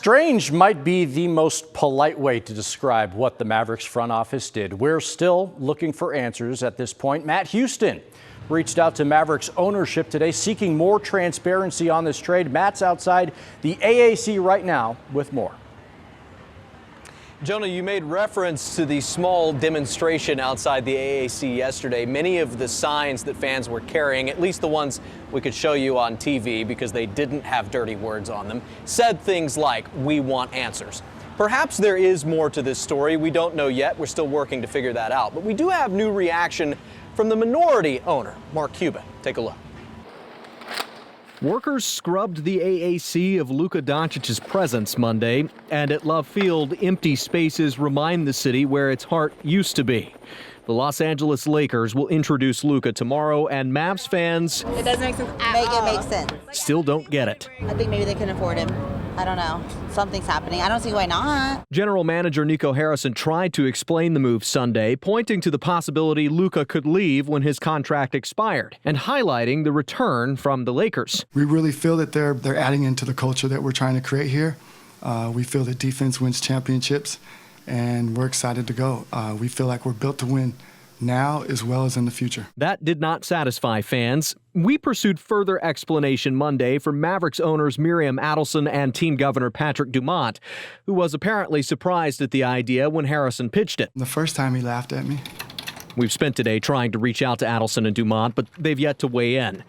Strange might be the most polite way to describe what the Mavericks front office did. We're still looking for answers at this point. Matt Houston reached out to Mavericks ownership today, seeking more transparency on this trade. Matt's outside the AAC right now with more. Jonah, you made reference to the small demonstration outside the AAC yesterday. Many of the signs that fans were carrying, at least the ones we could show you on TV because they didn't have dirty words on them, said things like, "We want answers." Perhaps there is more to this story. We don't know yet. We're still working to figure that out. But we do have new reaction from the minority owner, Mark Cuban. Take a look. Workers scrubbed the AAC of Luka Doncic's presence Monday, and at Love Field, empty spaces remind the city where its heart used to be. The Los Angeles Lakers will introduce Luka tomorrow, and Mavs fans it doesn't make sense at all. Make sense. Still don't get it. I think maybe they couldn't afford him. I don't know. Something's happening. I don't see why not. General Manager Nico Harrison tried to explain the move Sunday, pointing to the possibility Luka could leave when his contract expired and highlighting the return from the Lakers. We really feel that they're adding into the culture that we're trying to create here. We feel that defense wins championships, and we're excited to go. We feel like we're built to win now as well as in the future. That did not satisfy fans. We pursued further explanation Monday from Mavericks owners Miriam Adelson and team governor Patrick Dumont, who was apparently surprised at the idea when Harrison pitched it. The first time he laughed at me. We've spent today trying to reach out to Adelson and Dumont, but they've yet to weigh in.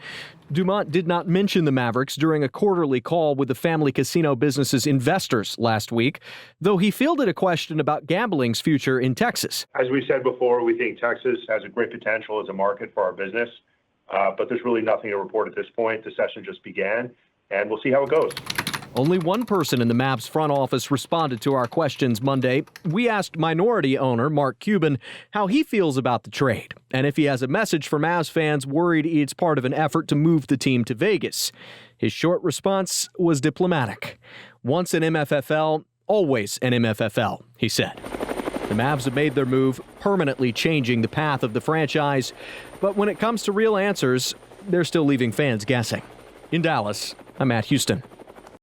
Dumont did not mention the Mavericks during a quarterly call with the family casino business's investors last week, though he fielded a question about gambling's future in Texas. As we said before, we think Texas has a great potential as a market for our business, but there's really nothing to report at this point. The session just began, and we'll see how it goes. Only one person in the Mavs front office responded to our questions Monday. We asked minority owner Mark Cuban how he feels about the trade and if he has a message for Mavs fans worried it's part of an effort to move the team to Vegas. His short response was diplomatic. Once an MFFL, always an MFFL, he said. The Mavs have made their move, permanently changing the path of the franchise. But when it comes to real answers, they're still leaving fans guessing. In Dallas, I'm Matt Houston.